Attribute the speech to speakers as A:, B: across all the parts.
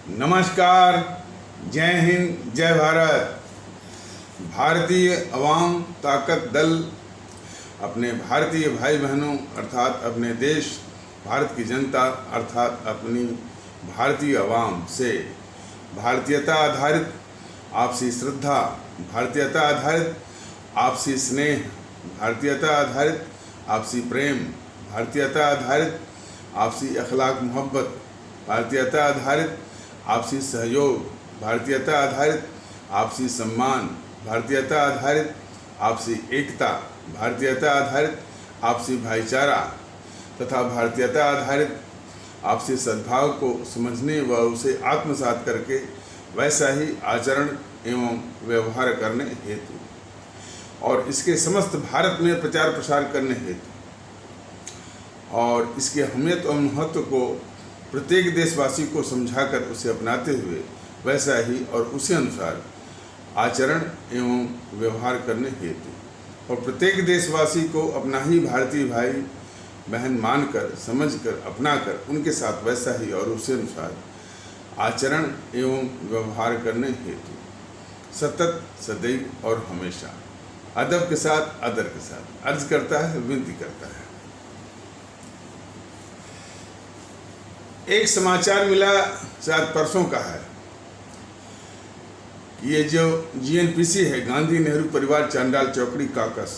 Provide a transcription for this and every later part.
A: नमस्कार, जय हिंद, जय भारत। भारतीय अवाम ताकत दल अपने भारतीय भाई बहनों अर्थात अपने देश भारत की जनता अर्थात अपनी भारतीय अवाम से भारतीयता आधारित आपसी श्रद्धा, भारतीयता आधारित आपसी स्नेह, भारतीयता आधारित आपसी प्रेम, भारतीयता आधारित आपसी अखलाक मोहब्बत, भारतीयता आधारित आपसी सहयोग, भारतीयता आधारित आपसी सम्मान, भारतीयता आधारित आपसी एकता, भारतीयता आधारित आपसी भाईचारा तथा भारतीयता आधारित आपसी सद्भाव को समझने व उसे आत्मसात करके वैसा ही आचरण एवं व्यवहार करने हेतु और इसके समस्त भारत में प्रचार प्रसार करने हेतु और इसके अहमियत और महत्व को प्रत्येक देशवासी को समझाकर उसे अपनाते हुए वैसा ही और उसी अनुसार आचरण एवं व्यवहार करने हेतु और प्रत्येक देशवासी को अपना ही भारतीय भाई बहन मानकर, समझकर, अपनाकर उनके साथ वैसा ही और उसी अनुसार आचरण एवं व्यवहार करने हेतु सतत, सदैव और हमेशा अदब के साथ, आदर के साथ अर्ज करता है, विनती करता है। एक समाचार मिला, शायद परसों का है, ये जो जीएनपीसी है, गांधी नेहरू परिवार चांडाल चौकड़ी काकस,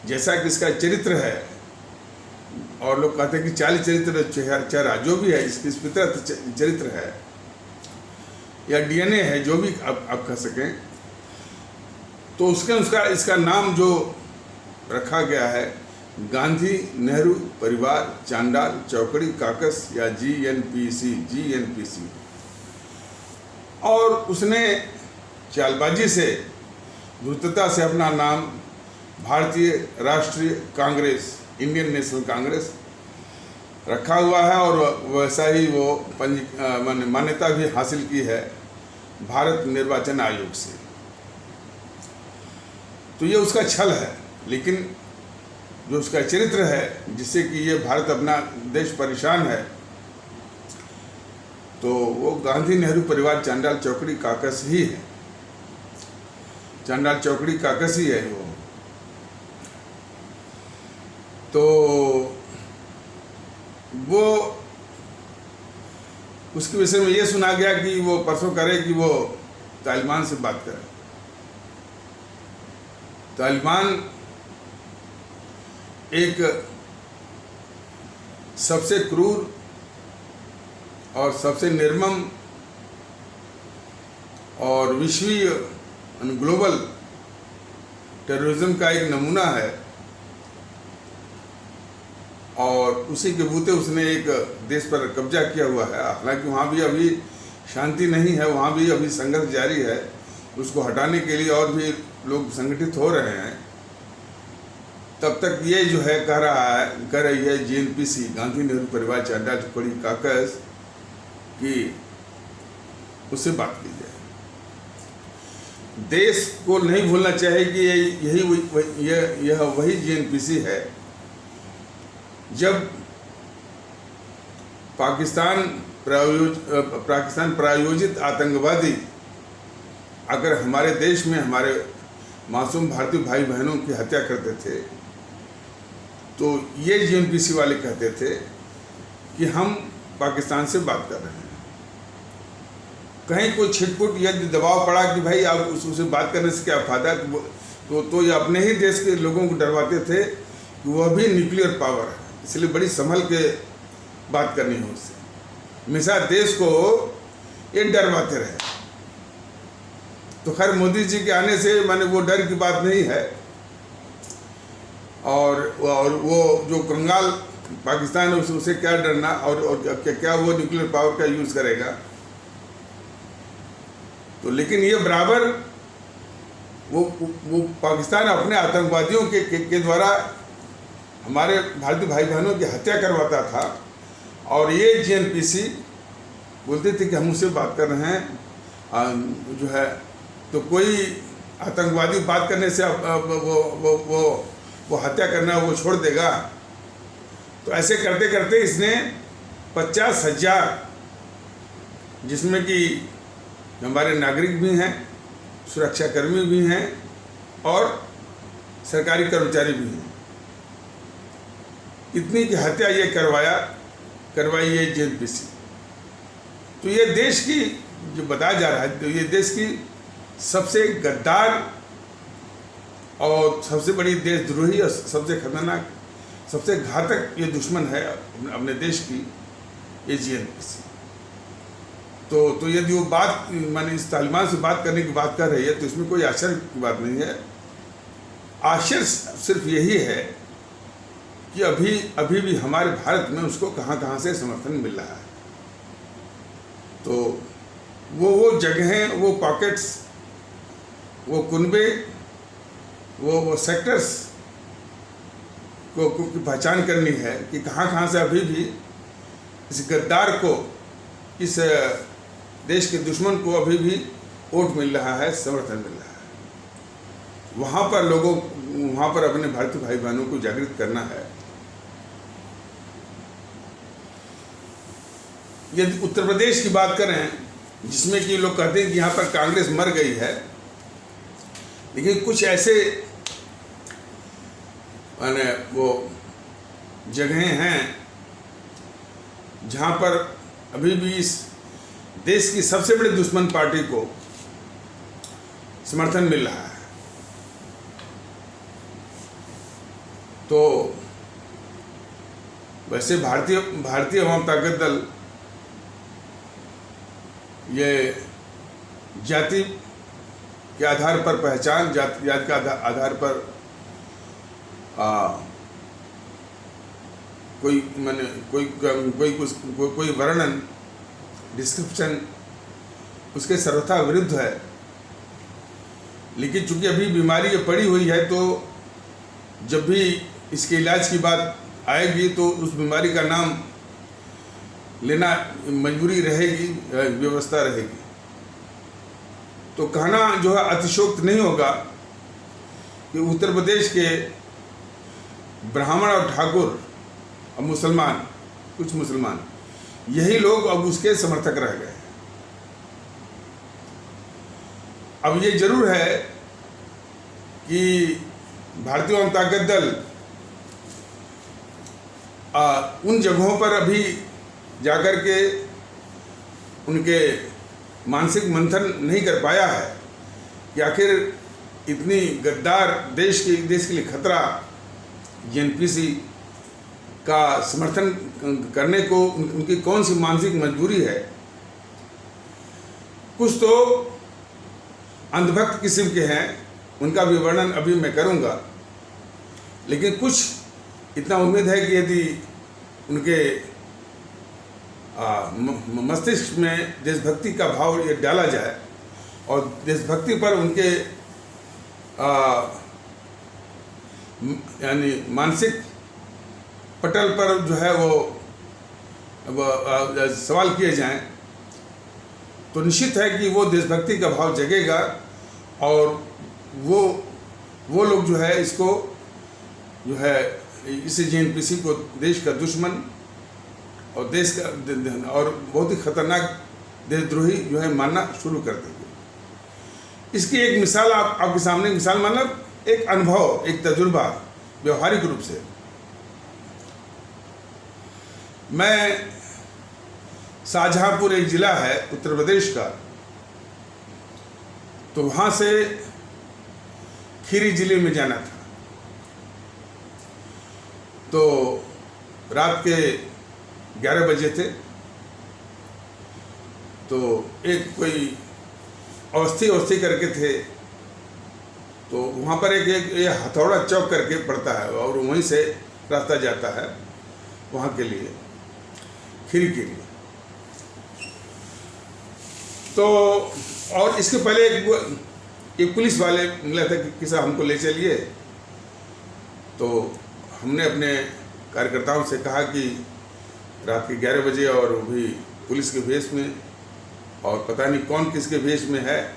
A: जैसा कि इसका चरित्र है और लोग कहते हैं कि 40 चरित्र चेहरा जो भी है, इसकी फितरत चरित्र है या डीएनए है, जो भी आप कह सकें, तो उसके अनुसार इसका नाम जो रखा गया है गांधी नेहरू परिवार चांडाल चौकड़ी काकस या जीएनपीसी और उसने चालबाजी से, धूर्तता से अपना नाम भारतीय राष्ट्रीय कांग्रेस, इंडियन नेशनल कांग्रेस रखा हुआ है और वैसा ही वो मान्यता भी हासिल की है भारत निर्वाचन आयोग से। तो ये उसका छल है, लेकिन जो उसका चरित्र है जिससे कि ये भारत अपना देश परेशान है, तो वो गांधी नेहरू परिवार चांडाल चौकड़ी काकस ही है, चांडाल चौकड़ी काकस ही है वो। तो वो उसके विषय में ये सुना गया कि वो परसों करे कि वो तालिबान से बात करे। तालिबान एक सबसे क्रूर और सबसे निर्मम और विश्वीय ग्लोबल टेररिज्म का एक नमूना है और उसी के बूते उसने एक देश पर कब्जा किया हुआ है। हालांकि वहाँ भी अभी शांति नहीं है, वहाँ भी अभी संघर्ष जारी है। उसको हटाने के लिए और भी लोग संगठित हो रहे हैं। तब तक ये जो है कह रही है जीएनपीसी, गांधी नेहरू परिवार चांडाल चौकड़ी काकस, कि उससे बात की जाए। देश को नहीं भूलना चाहिए कि यह वही जीएनपीसी है जब पाकिस्तान प्रायोजित आतंकवादी अगर हमारे देश में हमारे मासूम भारतीय भाई बहनों की हत्या करते थे, तो ये जीएनपीसी वाले कहते थे कि हम पाकिस्तान से बात कर रहे हैं। कहीं कोई छिटपुट यदि दबाव पड़ा कि भाई आप उससे बात करने से क्या फायदा, तो ये अपने ही देश के लोगों को डरवाते थे कि वह भी न्यूक्लियर पावर है, इसलिए बड़ी संभल के बात करनी है उससे। हमेशा देश को ये डरवाते रहे। तो खैर मोदी जी के आने से माने वो डर की बात नहीं है और वो जो कंगाल पाकिस्तान है उसे क्या डरना और क्या वो न्यूक्लियर पावर का यूज़ करेगा। तो लेकिन ये बराबर वो पाकिस्तान अपने आतंकवादियों के द्वारा हमारे भारतीय भाई बहनों की हत्या करवाता था और ये जीएनपीसी बोलते थे कि हम उससे बात कर रहे हैं जो है, तो कोई आतंकवादी बात करने से वो हत्या करना वो छोड़ देगा। तो ऐसे करते करते इसने 50,000, जिसमें कि हमारे नागरिक भी हैं, सुरक्षाकर्मी भी हैं और सरकारी कर्मचारी भी हैं, इतनी की हत्या ये करवाई ये JNPC। तो ये देश की जो बताया जा रहा है, तो ये देश की सबसे गद्दार और सबसे बड़ी देशद्रोही और सबसे खतरनाक, सबसे घातक ये दुश्मन है अपने देश की, ये JNPC। तो यदि वो बात माने इस तालिबान से बात करने की बात कर रही है तो इसमें कोई आश्चर्य की बात नहीं है। आश्चर्य सिर्फ यही है कि अभी भी हमारे भारत में उसको कहाँ से समर्थन मिल रहा है। तो वो जगहें, वो पॉकेट्स, वो कुनबे, वो सेक्टर्स को की पहचान करनी है कि कहाँ से अभी भी इस गद्दार को, इस देश के दुश्मन को अभी भी वोट मिल रहा है, समर्थन मिल रहा है। वहाँ पर अपने भारतीय भाई बहनों को जागृत करना है। यदि उत्तर प्रदेश की बात करें, जिसमें कि लोग कहते हैं कि यहाँ पर कांग्रेस मर गई है, लेकिन कुछ ऐसे माने वो जगहें हैं जहाँ पर अभी भी इस देश की सबसे बड़ी दुश्मन पार्टी को समर्थन मिल रहा है। तो वैसे भारतीय अवाम ताकत दल ये जाति के आधार पर पहचान, जाति के आधार पर कोई वर्णन, डिस्क्रिप्शन उसके सर्वथा विरुद्ध है। लेकिन चूंकि अभी बीमारी ये पड़ी हुई है, तो जब भी इसके इलाज की बात आएगी तो उस बीमारी का नाम लेना मजबूरी रहेगी, व्यवस्था रहेगी। तो कहना जो है अतिशयोक्त नहीं होगा कि उत्तर प्रदेश के ब्राह्मण और ठाकुर और मुसलमान, कुछ मुसलमान, यही लोग अब उसके समर्थक रह गए। अब ये जरूर है कि भारतीय जनता दल उन जगहों पर अभी जाकर के उनके मानसिक मंथन नहीं कर पाया है कि आखिर इतनी गद्दार देश के लिए खतरा JNPC का समर्थन करने को उनकी कौन सी मानसिक मजबूरी है। कुछ तो अंधभक्त किस्म के हैं, उनका भी वर्णन अभी मैं करूंगा, लेकिन कुछ इतना उम्मीद है कि यदि उनके मस्तिष्क में देशभक्ति का भाव ये डाला जाए और देशभक्ति पर उनके यानी मानसिक पटल पर जो है वो सवाल किए जाएं, तो निश्चित है कि वो देशभक्ति का भाव जगेगा और वो लोग जो है इसको जो है इस JNPC को देश का दुश्मन और देश का और बहुत ही खतरनाक देशद्रोही जो है मानना शुरू कर देंगे। इसकी एक मिसाल आपके सामने, मिसाल मतलब एक अनुभव, एक तजुर्बा व्यवहारिक रूप से। मैं शाहजहांपुर एक ज़िला है उत्तर प्रदेश का, तो वहाँ से खीरी ज़िले में जाना था। तो रात के 11 बजे थे, तो एक कोई अवस्थी करके थे, तो वहाँ पर एक हथौड़ा चौक करके पड़ता है और वहीं से रास्ता जाता है वहाँ के लिए, खीरी के लिए। तो और इसके पहले एक पुलिस वाले मिला था कि साहब हमको ले चलिए। तो हमने अपने कार्यकर्ताओं से कहा कि रात के 11 बजे और वो भी पुलिस के भेष में, और पता नहीं कौन किसके भेष में है,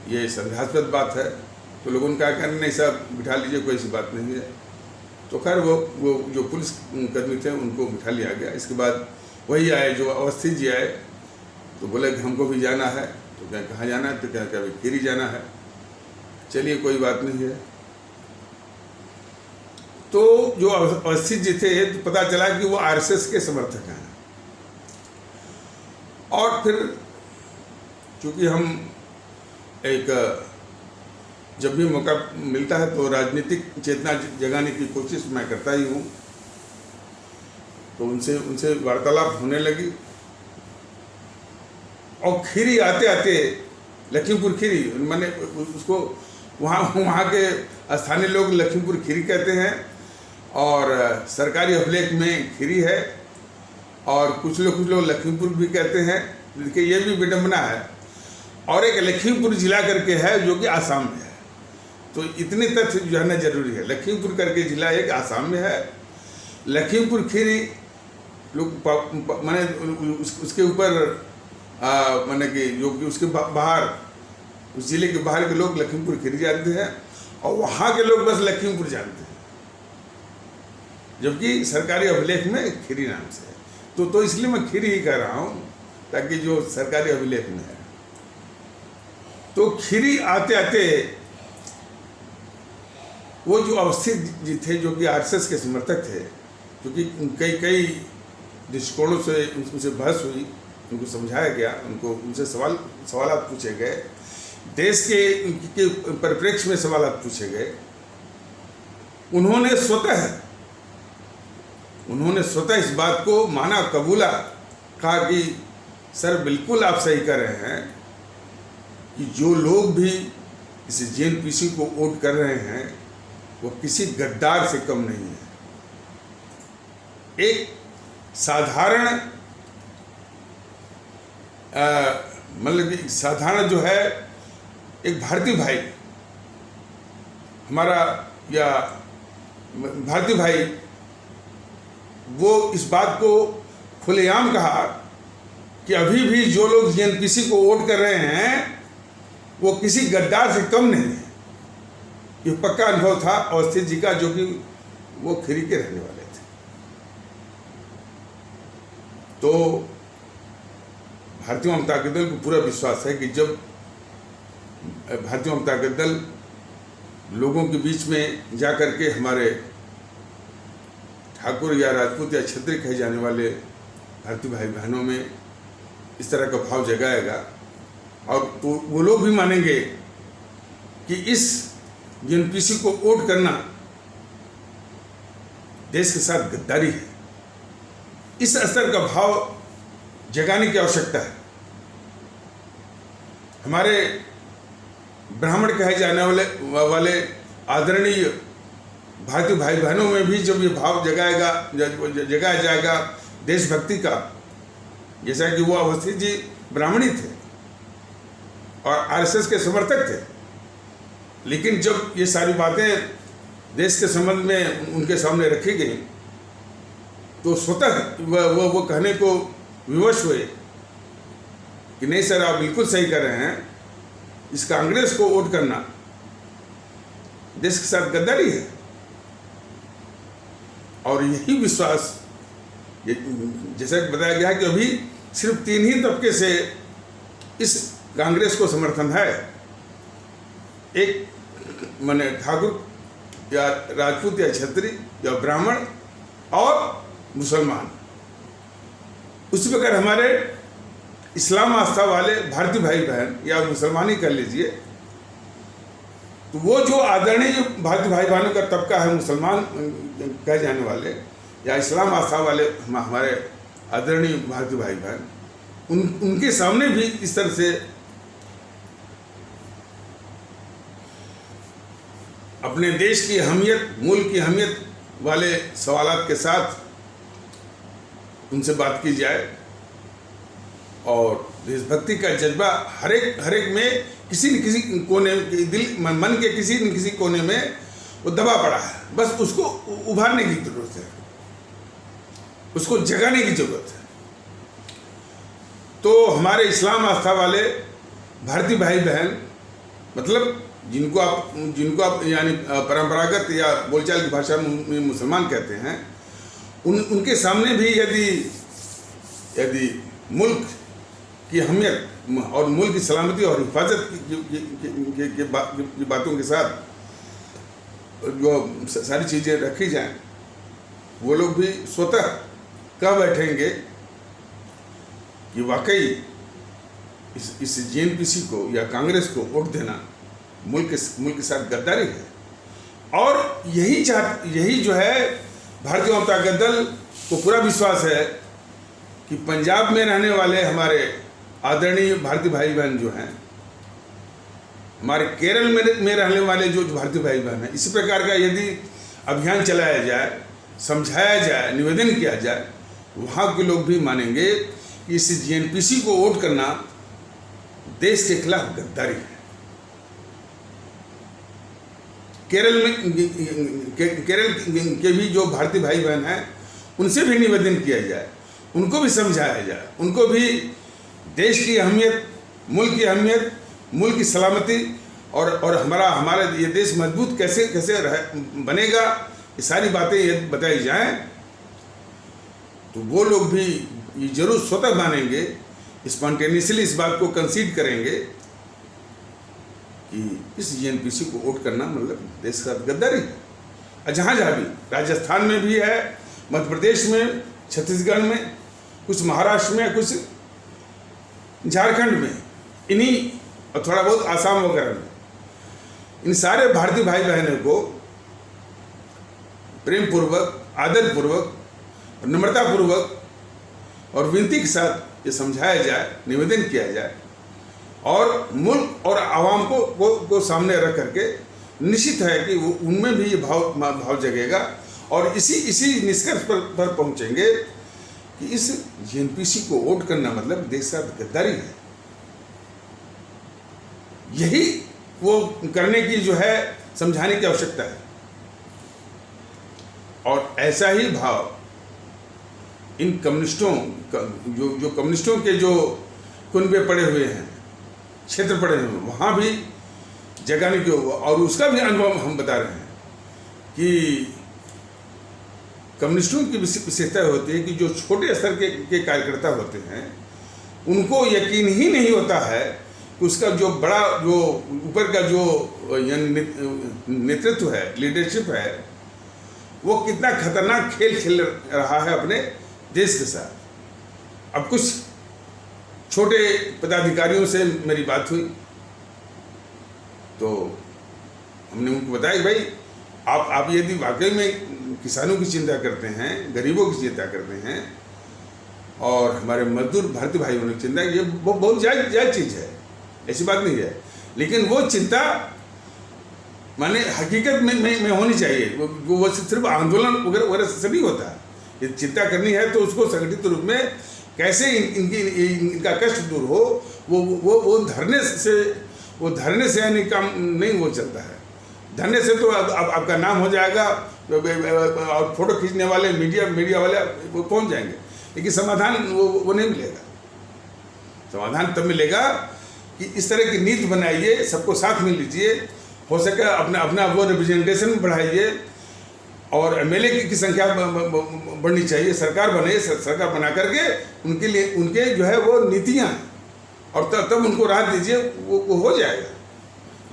A: ये संदेहास्पद बात है। तो लोगों ने कहा कि नहीं साहब बिठा लीजिए, कोई ऐसी बात नहीं है। तो खैर वो जो पुलिस कर्मी थे उनको बिठा लिया गया। इसके बाद वही आए जो अवस्थी जी आए, तो बोले कि हमको भी जाना है। तो क्या कहाँ जाना है? तो क्या क्या खीरी जाना है। चलिए कोई बात नहीं है। तो जो अवस्थी जी थे तो पता चला कि वो आरएसएस के समर्थक हैं। और फिर चूँकि हम एक जब भी मौका मिलता है तो राजनीतिक चेतना जगाने की कोशिश मैं करता ही हूँ, तो उनसे वार्तालाप होने लगी। और खीरी आते आते लखीमपुर खीरी, मैंने उसको वहाँ के स्थानीय लोग लखीमपुर खीरी कहते हैं, और सरकारी अभिलेख में खीरी है, और कुछ लोग लखीमपुर भी कहते हैं। देखिए ये भी विडंबना है। और एक लखीमपुर जिला करके है जो कि आसाम में है। तो इतने तथ्य जानना जरूरी है। लखीमपुर करके जिला एक आसाम में है। लखीमपुर खीरी लोग माने उसके ऊपर माने कि जो कि उसके बाहर, उस जिले के बाहर के लोग लखीमपुर खीरी जानते हैं, और वहाँ के लोग बस लखीमपुर जानते हैं, जबकि सरकारी अभिलेख में खीरी नाम से है। तो इसलिए मैं खीरी ही कह रहा हूँ, ताकि जो सरकारी अभिलेख में है। तो खीरी आते आते वो जो अवस्थी जी थे जो कि आरएसएस के समर्थक थे, क्योंकि कई दृष्टिकोणों से उनसे बहस हुई, उनको समझाया गया, उनसे सवालात पूछे गए, देश के परिप्रेक्ष्य में सवालात पूछे गए। उन्होंने स्वतः इस बात को माना, कबूला, कहा कि सर बिल्कुल आप सही कर रहे हैं कि जो लोग भी इस जेएनपीसी को वोट कर रहे हैं वो किसी गद्दार से कम नहीं है। एक साधारण मतलब कि साधारण जो है एक भारतीय भाई हमारा, या भारतीय भाई, वो इस बात को खुलेआम कहा कि अभी भी जो लोग जेएनपीसी को वोट कर रहे हैं वो किसी गद्दार से कम नहीं है। ये पक्का अनुभव था अवस्थी जी का, जो कि वो खीरी के रहने वाले थे। तो भारतीय जनता दल को पूरा विश्वास है कि जब भारतीय जनता दल लोगों के बीच में जाकर के हमारे ठाकुर या राजपूत या क्षत्रिय कहे जाने वाले भारतीय भाई बहनों में इस तरह का भाव जगाएगा, और तो वो लोग भी मानेंगे कि इस जेएनपीसी को वोट करना देश के साथ गद्दारी है। इस स्तर का भाव जगाने की आवश्यकता है। हमारे ब्राह्मण कहे जाने वाले आदरणीय भारतीय भाई बहनों में भी जब ये भाव जगाया जाएगा देशभक्ति का, जैसा कि वो अवस्थी जी ब्राह्मणी थे और आरएसएस के समर्थक थे, लेकिन जब ये सारी बातें देश के संबंध में उनके सामने रखी गई तो स्वतः वो कहने को विवश हुए कि नहीं सर आप बिल्कुल सही कर रहे हैं, इस कांग्रेस को वोट करना देश के साथ गद्दारी है। और यही विश्वास, जैसा कि बताया गया कि अभी सिर्फ 3 ही तबके से इस कांग्रेस को समर्थन है। एक माने ठाकुर या राजपूत या क्षत्रिय या ब्राह्मण और मुसलमान। उसी प्रकार हमारे इस्लाम आस्था वाले भारतीय भाई बहन या मुसलमान ही कर लीजिए, तो वो जो आदरणीय भारतीय भाई बहनों का तबका है, मुसलमान कहे जाने वाले या इस्लाम आस्था वाले हमारे आदरणीय भारतीय भाई बहन, उनके सामने भी इस तरह से अपने देश की अहमियत, मुल्क की अहमियत वाले सवालात के साथ उनसे बात की जाए, और देशभक्ति का जज्बा हर एक में किसी न किसी कोने, मन के किसी न किसी कोने में वो दबा पड़ा है। बस उसको उभारने की जरूरत है, उसको जगाने की जरूरत है। तो हमारे इस्लाम आस्था वाले भारतीय भाई बहन, मतलब जिनको आप यानी परंपरागत या बोलचाल की भाषा में मुसलमान कहते हैं, उनके सामने भी यदि यदि मुल्क की अहमियत और मुल्क की सलामती और हिफाजत की बातों के साथ जो सारी चीज़ें रखी जाएं, वो लोग भी स्वतः कह बैठेंगे कि वाकई इस जेएनपीसी को या कांग्रेस को वोट देना मुल्क के साथ गद्दारी है। और यही जो है भारतीय जनता दल को पूरा विश्वास है कि पंजाब में रहने वाले हमारे आदरणीय भारतीय भाई बहन जो हैं, हमारे केरल में रहने वाले जो भारतीय भाई बहन हैं, इसी प्रकार का यदि अभियान चलाया जाए, समझाया जाए, निवेदन किया जाए, वहाँ के लोग भी मानेंगे कि इस जेएनपीसी को वोट करना देश के खिलाफ गद्दारी है। केरल के भी जो भारतीय भाई बहन हैं, उनसे भी निवेदन किया जाए, उनको भी समझाया जाए, उनको भी देश की अहमियत, मुल्क की अहमियत, मुल्क की सलामती और हमारा ये देश मजबूत कैसे बनेगा, ये सारी बातें ये बताई जाएं, तो वो लोग भी ये जरूर स्वतः मानेंगे, स्पॉन्टेनियसली इस बात को कंसीड करेंगे कि इस जेएनपीसी को वोट करना मतलब देश का गद्दारी है। और जहाँ भी, राजस्थान में भी है, मध्य प्रदेश में, छत्तीसगढ़ में, कुछ महाराष्ट्र में, कुछ झारखंड में, इन्हीं और थोड़ा बहुत आसाम वगैरह में, इन सारे भारतीय भाई बहनों को प्रेम पूर्वक, आदर पूर्वक, नम्रतापूर्वक और विनती के साथ ये समझाया जाए, निवेदन किया जाए और मुल्क और आवाम को सामने रख करके निश्चित है कि वो उनमें भी ये भाव जगेगा और इसी निष्कर्ष पर पहुंचेंगे कि इस जेएनपीसी को वोट करना मतलब देश का गद्दारी है। यही वो करने की जो है समझाने की आवश्यकता है। और ऐसा ही भाव इन कम्युनिस्टों जो कम्युनिस्टों के जो कुनबे पड़े हुए हैं, क्षेत्र पड़े हुए हैं, वहाँ भी जगाने की, और उसका भी अनुभव हम बता रहे हैं कि कम्युनिस्टों की विशेषता होती है कि जो छोटे स्तर के कार्यकर्ता होते हैं, उनको यकीन ही नहीं होता है कि उसका जो बड़ा, जो ऊपर का जो नेतृत्व है, लीडरशिप है, वो कितना खतरनाक खेल खेल रहा है अपने देश के साथ। अब कुछ छोटे पदाधिकारियों से मेरी बात हुई तो हमने उनको बताया कि भाई आप यदि वाकई में किसानों की चिंता करते हैं, गरीबों की चिंता करते हैं और हमारे मजदूर भारतीय भाई बहनों की चिंता, ये बहुत जायज़ चीज़ है, ऐसी बात नहीं है, लेकिन वो चिंता माने हकीकत में होनी चाहिए। वो सिर्फ आंदोलन वगैरह से नहीं होता। ये चिंता करनी है तो उसको संगठित रूप में कैसे इनका कष्ट दूर हो, वो धरने से यानी काम नहीं वो चलता है। धरने से तो आपका नाम हो जाएगा और फोटो खींचने वाले मीडिया वाले वो पहुंच जाएंगे, लेकिन समाधान वो नहीं मिलेगा। समाधान तब मिलेगा कि इस तरह की नीति बनाइए, सबको साथ में लीजिए, हो सके अपना वो रिप्रेजेंटेशन बढ़ाइए और एमएलए की संख्या बढ़नी चाहिए, सरकार बनाइए, सरकार बना करके उनके लिए उनके जो है वो नीतियाँ और तब उनको राहत दीजिए, वो हो जाएगा।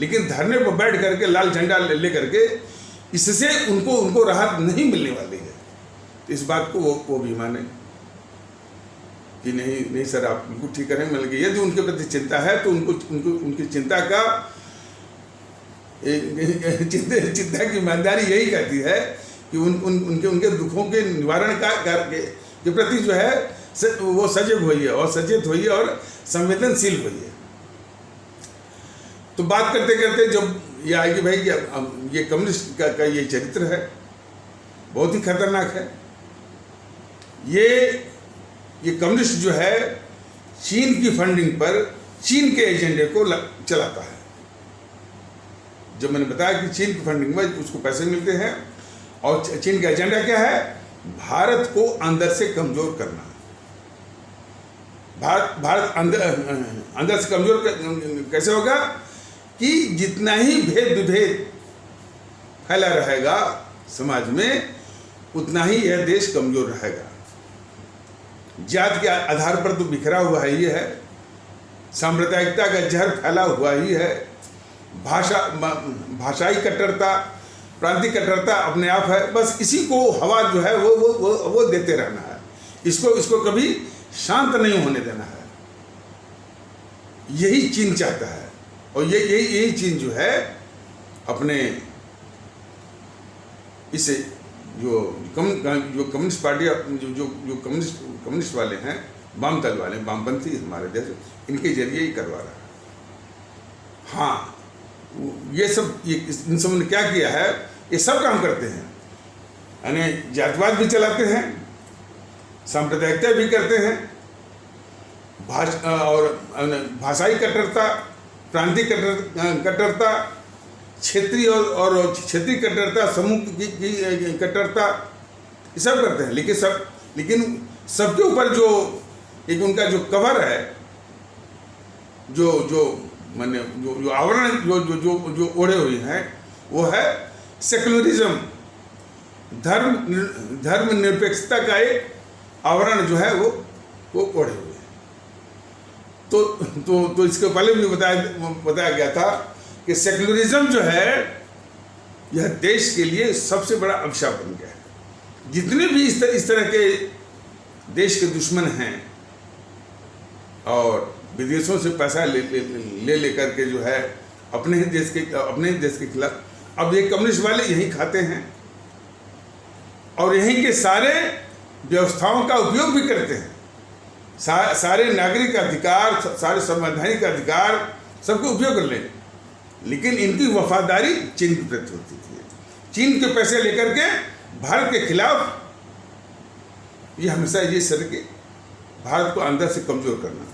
A: लेकिन धरने पर बैठ करके लाल झंडा ले करके इससे उनको राहत नहीं मिलने वाली है। तो इस बात को वो भी माने कि नहीं सर, आप बिल्कुल ठीक करें, मतलब कि यदि उनके प्रति चिंता है तो उनकी चिंता का चिंता की ईमानदारी यही कहती है कि उनके दुखों के निवारण के प्रति जो है वो सजग होइए और सचेत होइए और संवेदनशील होइए। तो बात करते करते जब ये आएगी भाई कि ये कम्युनिस्ट का ये चरित्र है, बहुत ही खतरनाक है। ये कम्युनिस्ट जो है चीन की फंडिंग पर चीन के एजेंडे को चलाता है। जब मैंने बताया कि चीन की फंडिंग में उसको पैसे मिलते हैं और चीन का एजेंडा क्या है, भारत को अंदर से कमजोर करना। भारत अंदर से कमजोर कैसे होगा कि जितना ही भेद विभेद फैला रहेगा समाज में, उतना ही यह देश कमजोर रहेगा। जात के आधार पर तो बिखरा हुआ ही है, सांप्रदायिकता का जहर फैला हुआ ही है, भाषाई कट्टरता, प्रांतीय कट्टरता अपने आप है। बस इसी को हवा जो है वो देते रहना है, इसको कभी शांत नहीं होने देना है। यही चीन चाहता है, और यही चीन जो है अपने इसे जो कम्युनिस्ट पार्टी जो कम्युनिस्ट वाले हैं, वाम दल वाले, वामपंथी हमारे देश, इनके जरिए ही करवा रहा है। हाँ, ये इन सब ने क्या किया है, ये सब काम करते हैं, यानी जातिवाद भी चलाते हैं, सांप्रदायिकता भी करते हैं, और भाषाई कट्टरता, प्रांतीय कट्टरता, क्षेत्रीय और क्षेत्रीय कट्टरता, समूह की कट्टरता, ये सब करते हैं। लेकिन सबके ऊपर जो एक उनका जो कवर है, जो आवरण जो ओढ़े हुए हैं, वो है सेकुलरिज्म, धर्म निरपेक्षता का एक आवरण जो है वो ओढ़े हुए हैं। तो इसके पहले भी बताया गया था कि सेकुलरिज्म जो है यह देश के लिए सबसे बड़ा अभिशाप बन गया है। जितने भी इस तरह के देश के दुश्मन हैं और विदेशों से पैसा ले करके जो है अपने ही देश के खिलाफ, अब ये कम्युनिस्ट वाले यही खाते हैं और यहीं के सारे व्यवस्थाओं का उपयोग भी करते हैं। सारे नागरिक अधिकार, सारे संवैधानिक अधिकार सबको उपयोग कर लें, लेकिन इनकी वफादारी चीन के प्रति होती थी। चीन के पैसे लेकर के भारत के खिलाफ ये हमेशा ये सर के भारत को अंदर से कमजोर करना।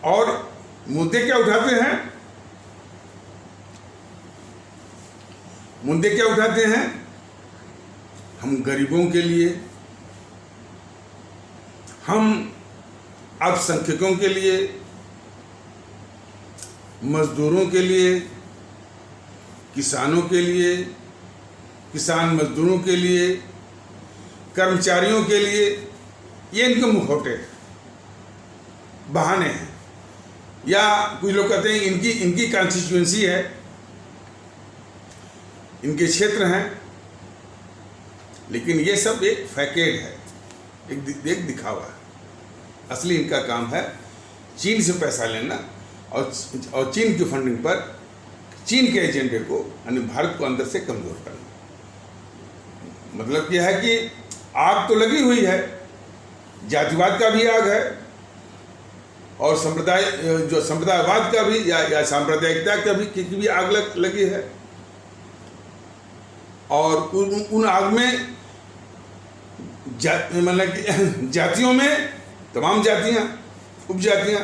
A: और मुद्दे क्या उठाते हैं? मुद्दे क्या उठाते हैं? हम गरीबों के लिए, हम अल्पसंख्यकों के लिए, मजदूरों के लिए, किसानों के लिए, किसान मजदूरों के लिए, कर्मचारियों के लिए, ये इनके मुखौटे बहाने हैं। या कुछ लोग कहते हैं इनकी कॉन्स्टिट्यूएंसी है, इनके क्षेत्र हैं, लेकिन ये सब एक फैकेड है, एक दिखावा है। असली इनका काम है चीन से पैसा लेना और चीन की फंडिंग पर चीन के एजेंडे को, यानी भारत को अंदर से कमजोर करना। मतलब यह है कि आग तो लगी हुई है, जातिवाद का भी आग है और संप्रदायवाद का भी या सांप्रदायिकता का भी आग लगी है। और उन आग में मतलब कि जातियों में तमाम जातियां, उपजातियां,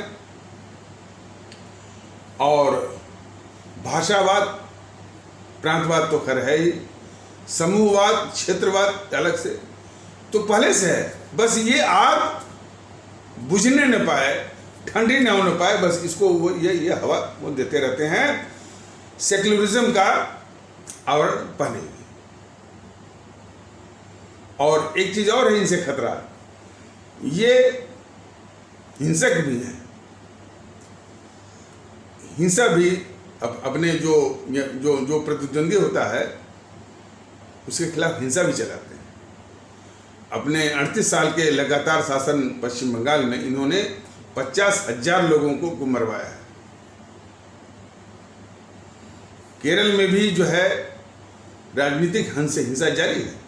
A: और भाषावाद, प्रांतवाद तो खैर है ही, समूहवाद, क्षेत्रवाद अलग से तो पहले से है। बस ये आग बुझने न पाए, ठंडी न होने पाए, बस इसको ये हवा वो देते रहते हैं, सेकुलरिज्म का आवरण पहने हुए। और एक चीज और है इनसे खतरा, ये हिंसक भी है। हिंसा भी अपने जो प्रतिद्वंदी होता है उसके खिलाफ हिंसा भी चलाते हैं। अपने 38 साल के लगातार शासन पश्चिम बंगाल में इन्होंने 50,000 लोगों को मरवाया है। केरल में भी जो है राजनीतिक हिंसा जारी है।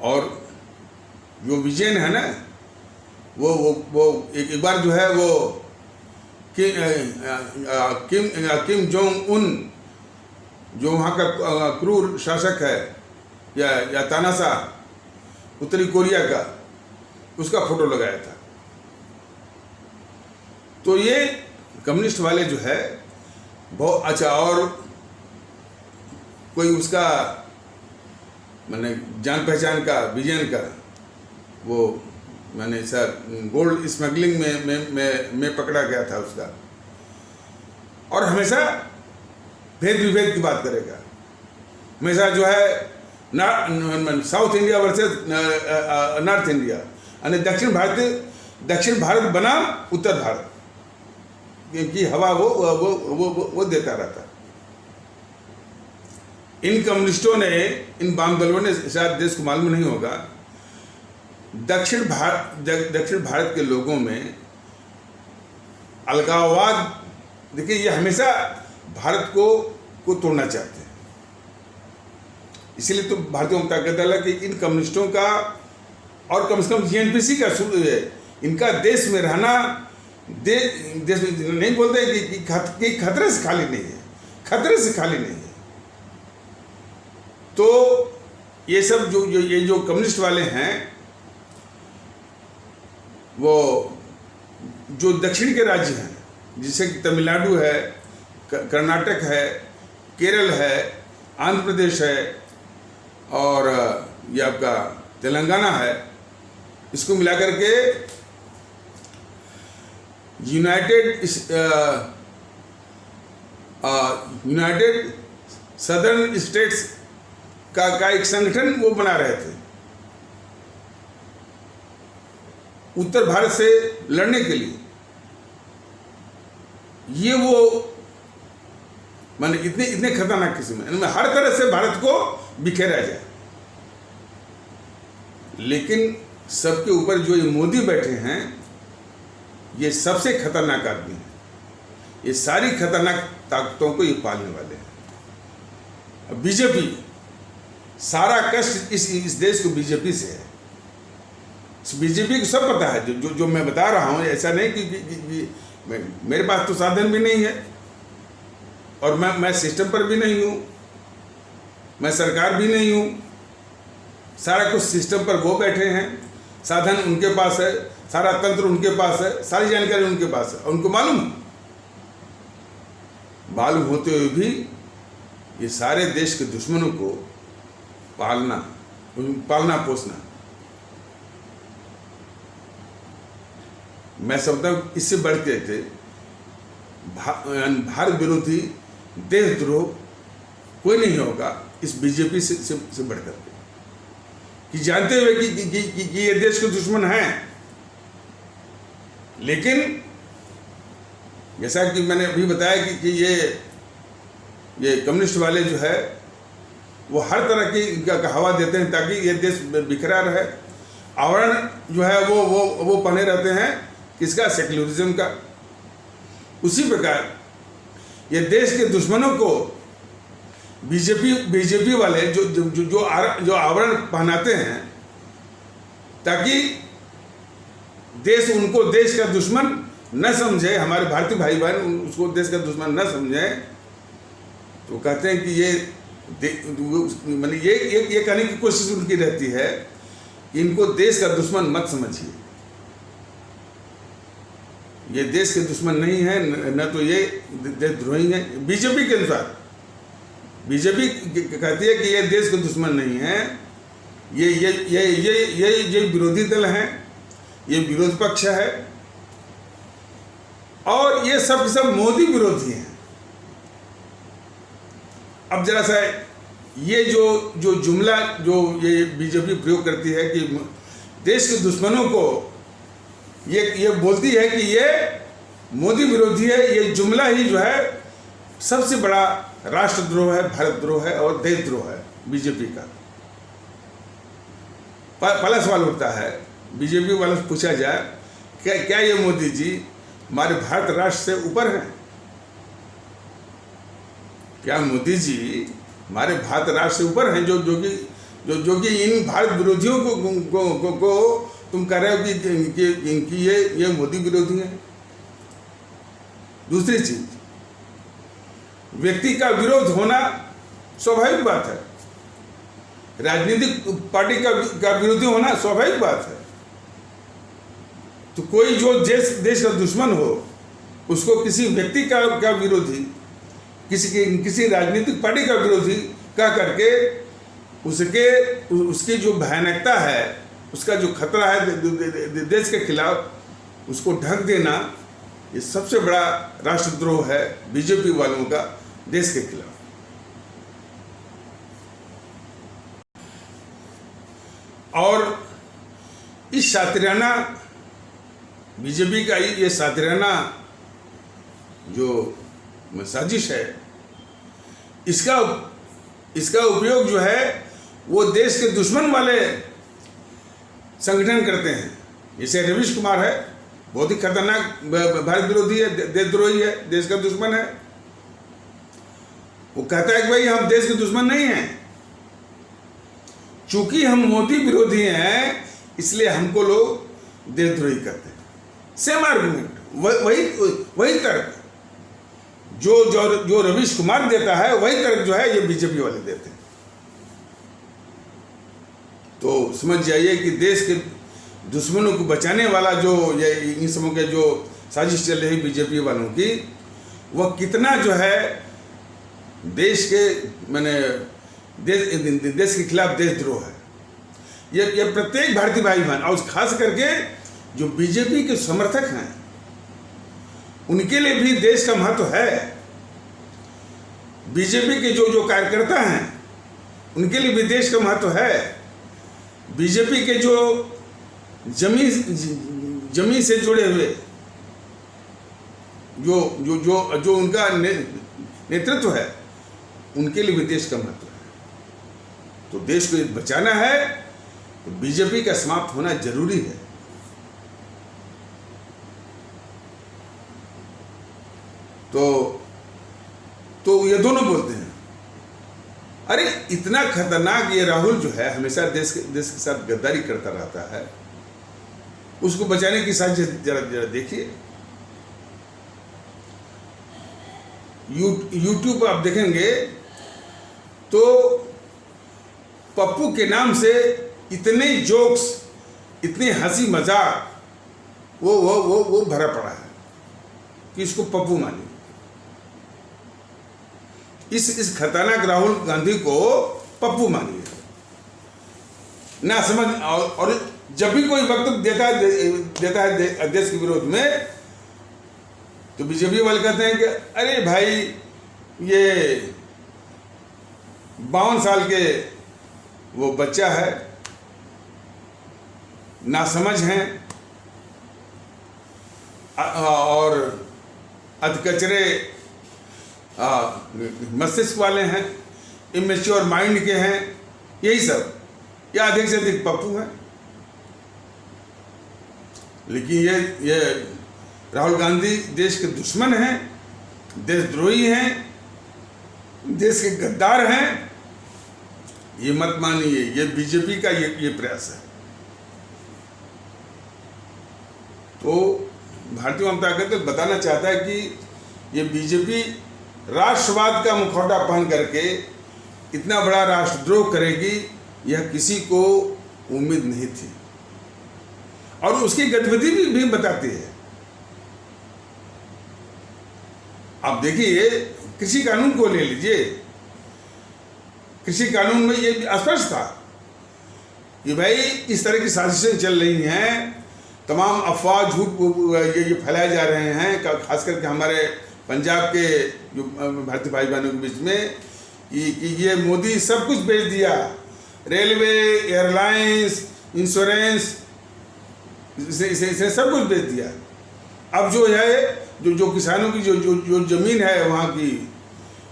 A: और जो विजयन है ना, वो एक बार जो है वो किम जोंग उन, जो वहाँ का क्रूर शासक है, या तानाशाह उत्तरी कोरिया का, उसका फोटो लगाया था। तो ये कम्युनिस्ट वाले जो है बहुत अच्छा, और कोई उसका मैंने जान पहचान का, विजयन का, वो मैंने सर गोल्ड स्मगलिंग में पकड़ा गया था उसका, और हमेशा भेद विभेद की बात करेगा। हमेशा जो है south India versus north India, यानी दक्षिण भारत बनाम उत्तर भारत की हवा वो देता रहता। इन कम्युनिस्टों ने, इन वाम दलों ने, शायद देश को मालूम नहीं होगा, दक्षिण भारत के लोगों में अलगाववाद, देखिए ये हमेशा भारत को तोड़ना चाहते हैं। इसीलिए तो भारतीय जनता दल है कि इन कम्युनिस्टों का और कम से कम जीएनपीसी का इनका देश में रहना, देश में नहीं बोलते कि खतरे से खाली नहीं है, खतरे से खाली नहीं है। तो ये सब जो कम्युनिस्ट वाले हैं, वो जो दक्षिण के राज्य हैं, जैसे कि तमिलनाडु है, कर्नाटक है, केरल है, आंध्र प्रदेश है और ये आपका तेलंगाना है, इसको मिलाकर के यूनाइटेड सदर्न स्टेट्स का एक संगठन वो बना रहे थे उत्तर भारत से लड़ने के लिए। ये वो माने इतने खतरनाक किस्म है, हर तरह से भारत को बिखेरा जाए। लेकिन सबके ऊपर जो ये मोदी बैठे हैं, ये सबसे खतरनाक आदमी है। ये सारी खतरनाक ताकतों को ये पालने वाले हैं। बीजेपी, सारा कष्ट इस देश को बीजेपी से है। बीजेपी को सब पता है जो मैं बता रहा हूँ। ऐसा नहीं कि मेरे पास तो साधन भी नहीं है और मैं सिस्टम पर भी नहीं हूँ, मैं सरकार भी नहीं हूँ। सारा कुछ सिस्टम पर वो बैठे हैं, साधन उनके पास है, सारा तंत्र उनके पास है, सारी जानकारी उनके पास है और उनको मालूम होते हुए भी ये सारे देश के दुश्मनों को पालना पोसना, मैं समझता हूँ इससे बढ़ के थे भारत विरोधी देशद्रोह कोई नहीं होगा इस बीजेपी से बढ़कर के, कि जानते हुए कि ये देश के दुश्मन हैं। लेकिन जैसा कि मैंने अभी बताया कि ये कम्युनिस्ट वाले जो है वो हर तरह की हवा देते हैं ताकि ये देश बिखरा रहे। आवरण जो है वो पहने रहते हैं किसका, सेक्युलरिज्म का। उसी प्रकार ये देश के दुश्मनों को बीजेपी वाले जो आवरण पहनाते हैं ताकि देश उनको देश का दुश्मन न समझे, हमारे भारतीय भाई बहन उसको देश का दुश्मन न समझे। तो कहते हैं कि मतलब ये कहने की कोशिश उनकी रहती है कि इनको देश का दुश्मन मत समझिए। ये देश के दुश्मन नहीं है, न तो ये देशद्रोही है। बीजेपी के अनुसार बीजेपी कहती है कि ये देश के दुश्मन नहीं है, ये विरोधी दल हैं, ये विरोध पक्ष है और ये सब मोदी विरोधी हैं। अब जरा सा ये जो जुमला जो ये बीजेपी प्रयोग करती है कि देश के दुश्मनों को ये बोलती है कि ये मोदी विरोधी है, ये जुमला ही जो है सबसे बड़ा राष्ट्रद्रोह है, भारतद्रोह है और देशद्रोह है बीजेपी का। पहला सवाल उठता है, बीजेपी वालों से पूछा जाए क्या ये मोदी जी हमारे भारत राष्ट्र से ऊपर हैं? क्या मोदी जी हमारे भारत राष्ट्र से ऊपर हैं जो कि इन भारत विरोधियों को तुम कह रहे हो कि इनकी ये मोदी विरोधी हैं? दूसरी चीज, व्यक्ति का विरोध होना स्वाभाविक बात है, राजनीतिक पार्टी का विरोधी होना स्वाभाविक बात है। तो कोई जो देश का दुश्मन हो उसको किसी व्यक्ति का विरोधी, किसी राजनीतिक पार्टी का विरोधी कह करके उसकी जो भयानकता है, उसका जो खतरा है देश के खिलाफ, उसको ढक देना, ये सबसे बड़ा राष्ट्रद्रोह है बीजेपी वालों का देश के खिलाफ। और इस सातिराना बीजेपी का ये सातिराना जो साजिश है, इसका उपयोग जो है वो देश के दुश्मन वाले संगठन करते हैं। जैसे रवीश कुमार है, बहुत ही खतरनाक भारत विरोधी है, देशद्रोही है, देश का दुश्मन है। वो कहता है कि भाई हम देश के दुश्मन नहीं हैं, चूंकि हम मोदी विरोधी हैं इसलिए हमको लोग देशद्रोही करते हैं। सेम आर्गुमेंट, वही तर्क जो रवीश कुमार देता है, वही तर्क जो है ये बीजेपी वाले देते हैं। तो समझ जाइए कि देश के दुश्मनों को बचाने वाला जो ये इन सबों के जो साजिश चल रही बीजेपी वालों की, वह कितना जो है देश के देश के खिलाफ देशद्रोह है। ये प्रत्येक भारतीय भाई बहन और खास करके जो बीजेपी के समर्थक हैं उनके लिए भी देश का महत्व है। बीजेपी के जो कार्यकर्ता हैं उनके लिए भी देश का महत्व है। बीजेपी के जो जमीन से जुड़े हुए जो उनका नेतृत्व है उनके लिए भी देश का महत्व है। तो देश को बचाना है तो बीजेपी का समाप्त होना जरूरी है। तो ये दोनों बोलते हैं, अरे इतना खतरनाक ये राहुल जो है हमेशा देश के साथ गद्दारी करता रहता है, उसको बचाने की साजिश जरा देखिए। यूट्यूब पर आप देखेंगे तो पप्पू के नाम से इतने जोक्स, इतनी हंसी मजाक वो भरा पड़ा है कि इसको पप्पू मानिए। इस खतरनाक राहुल गांधी को पप्पू मानिए ना समझ। और जब भी कोई वक्तव्य देता है देश के विरोध में तो बीजेपी वाले कहते हैं कि अरे भाई ये 52 साल के वो बच्चा है, नासमझ हैं और अधकचरे मस्तिष्क वाले हैं, इमेच्योर माइंड के हैं, यही सब, या अधिक से अधिक पप्पू हैं। लेकिन ये राहुल गांधी देश के दुश्मन हैं, देशद्रोही हैं, देश के गद्दार हैं। ये मत मानिए, ये बीजेपी का ये प्रयास है। तो भारतीय जनता पार्टी बताना चाहता है कि ये बीजेपी राष्ट्रवाद का मुखौटा पहन करके इतना बड़ा राष्ट्रद्रोह करेगी, यह किसी को उम्मीद नहीं थी। और उसकी गतिविधि भी बताती है। आप देखिए, कृषि कानून को ले लीजिए, कृषि कानून में ये स्पष्ट था कि भाई इस तरह की साजिशें चल रही हैं, तमाम अफवाह झूठ ये फैलाए जा रहे हैं, खास करके हमारे पंजाब के जो भारतीय भाई बहनों के बीच में कि ये मोदी सब कुछ बेच दिया, रेलवे, एयरलाइंस, इंश्योरेंस, इसे सब कुछ बेच दिया। अब जो है जो किसानों की जो जमीन है वहाँ की,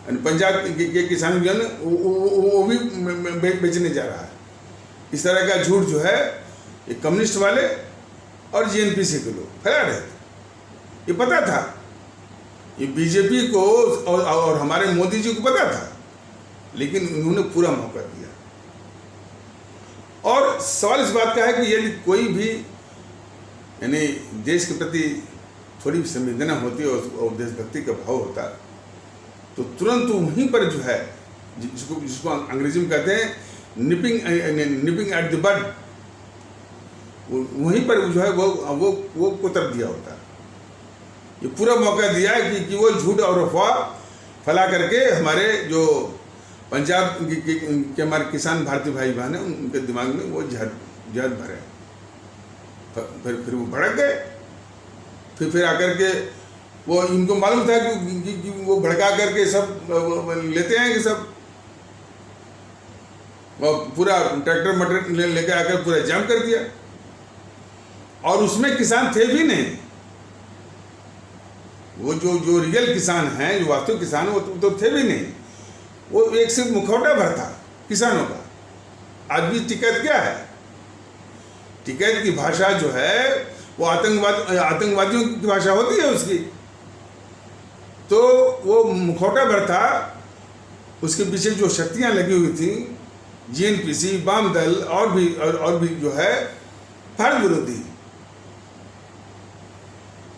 A: पंजाब के किसानों की वो भी बेचने जा रहा है। इस तरह का झूठ जो है ये कम्युनिस्ट वाले और जीएनपीसी के लोग फैला रहे थे। ये पता था, ये बीजेपी को और हमारे मोदी जी को पता था, लेकिन उन्होंने पूरा मौका दिया। और सवाल इस बात का है कि यदि कोई भी यानी देश के प्रति थोड़ी संवेदना होती और देशभक्ति का भाव होता तो तुरंत वहीं पर जो है जिसको अंग्रेजी में कहते हैं निपिंग एट द बड, वहीं पर जो है वो कुतर दिया होता। ये पूरा मौका दिया है कि वो झूठ और अफवाह फैला करके हमारे जो पंजाब के हमारे किसान भारतीय भाई बहन हैं उनके दिमाग में वो जहर भरे। फिर वो भड़क गए। फिर आकर के वो इनको मालूम था कि वो भड़का करके सब लेते हैं कि सब और पूरा ट्रैक्टर मटर लेकर आकर पूरा जाम कर दिया, और उसमें किसान थे भी नहीं। वो जो रियल किसान हैं, जो वास्तविक किसान, वो तो थे भी नहीं। वो एक सिर्फ मुखौटा भर था किसानों का। आज भी टिकैत क्या है? टिकैत की भाषा जो है वो आतंकवादियों की भाषा होती है उसकी। तो वो मुखौटा भर था, उसके पीछे जो शक्तियां लगी हुई थी, जीएनपीसी, वाम दल और भी जो है भारत विरोधी।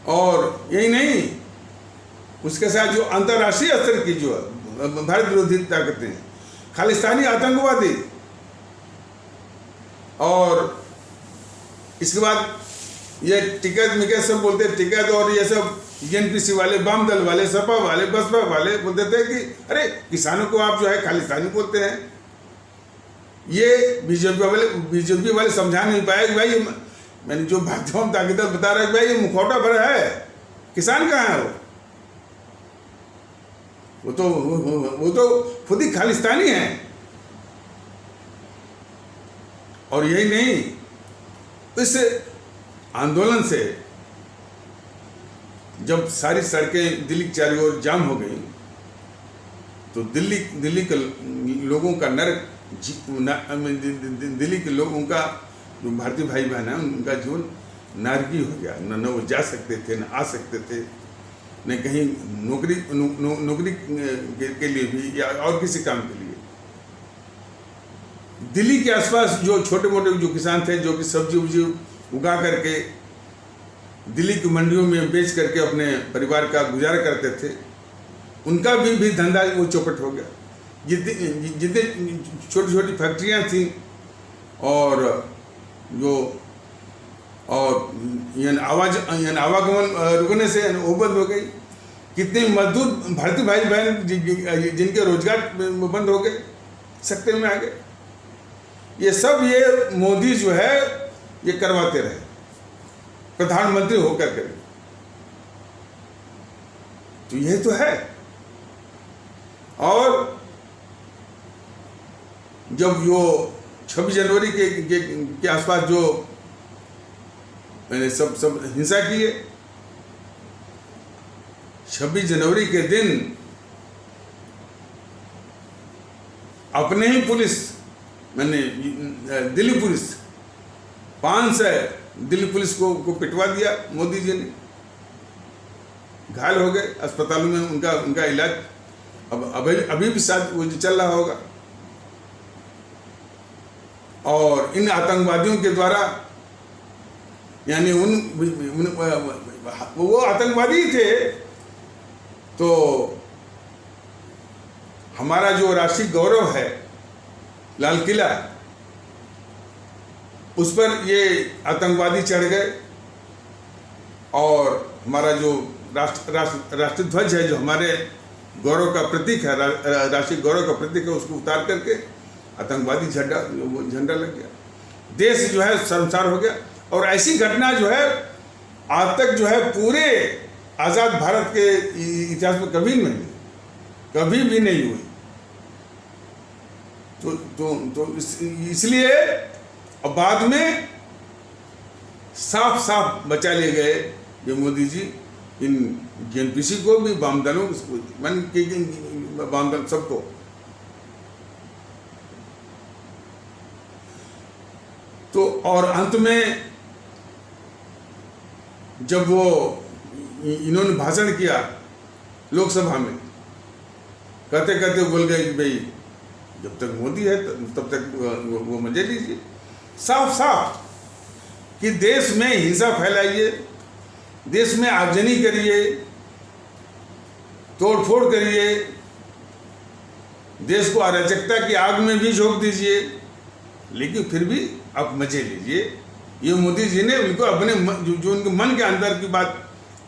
A: और यही नहीं, उसके साथ जो अंतर्राष्ट्रीय स्तर की जो भारत विरोधी ताकतें, खालिस्तानी आतंकवादी, और इसके बाद ये टिकैत मिकैत सब बोलते हैं, टिकैत और ये सब जीएनपीसी वाले, वाम दल वाले, सपा वाले, बसपा वाले बोलते थे कि अरे किसानों को आप जो है खालिस्तानी बोलते हैं। ये बीजेपी वाले समझा नहीं पाए कि भाई मैंने जो भारतीय ताकत बता रहा है कि भाई ये मुखौटा भरा है, किसान कहाँ है? वो तो खुद ही खालिस्तानी है। और यही नहीं, इस आंदोलन से जब सारी सड़कें दिल्ली के चारों ओर जाम हो गई, तो दिल्ली के लोगों का नरक, दिल्ली के लोगों का जो भारतीय भाई बहन है उनका जीवन नारकी हो गया। न वो जा सकते थे, न आ सकते थे, न कहीं नौकरी के लिए भी या और किसी काम के लिए। दिल्ली के आसपास जो छोटे मोटे जो किसान थे, जो कि सब्जी उब्जी उगा करके दिल्ली की मंडियों में बेच करके अपने परिवार का गुजारा करते थे, उनका भी धंधा वो चौपट हो गया। जितने छोटी छोटी फैक्ट्रियाँ थीं और आवागमन रुकने से वो बंद हो गई। कितने मजदूर भारतीय भाई बहन जिनके रोजगार बंद हो गए, सकते में आ गए। ये सब ये मोदी जो है ये करवाते रहे, प्रधानमंत्री होकर के। तो ये तो है। और जब जो 26 जनवरी के आसपास जो मैंने सब हिंसा की है, 26 जनवरी के दिन अपने ही पुलिस, मैंने दिल्ली पुलिस 500 दिल्ली पुलिस को पिटवा दिया मोदी जी ने। घायल हो गए, अस्पतालों में उनका इलाज अभी भी शायद वो चल रहा होगा। और इन आतंकवादियों के द्वारा, यानी वो आतंकवादी थे, तो हमारा जो राष्ट्रीय गौरव है लाल किला, उस पर ये आतंकवादी चढ़ गए और हमारा जो राष्ट्रीय ध्वज है, जो हमारे गौरव का प्रतीक है, राष्ट्रीय गौरव का प्रतीक है, उसको उतार करके आतंकवादी झंडा लग गया। देश जो है शर्मसार हो गया। और ऐसी घटना जो है आज तक जो है पूरे आज़ाद भारत के इतिहास में कभी भी नहीं हुई। तो इसलिए अब बाद में साफ बचा लिए गए ये मोदी जी, इन जीएनपीसी को भी, वाम दलों वाम दल सबको। तो और अंत में जब वो इन्होंने भाषण किया लोकसभा में, कहते बोल गए कि भाई जब तक मोदी है तब तक वो मजे लीजिए। साफ कि देश में हिंसा फैलाइए, देश में आगजनी करिए, तोड़फोड़ करिए, देश को अराजकता की आग में भी झोंक दीजिए, लेकिन फिर भी आप मजे लीजिए। ये मोदी जी ने उनको अपने जो उनके मन के अंदर की बात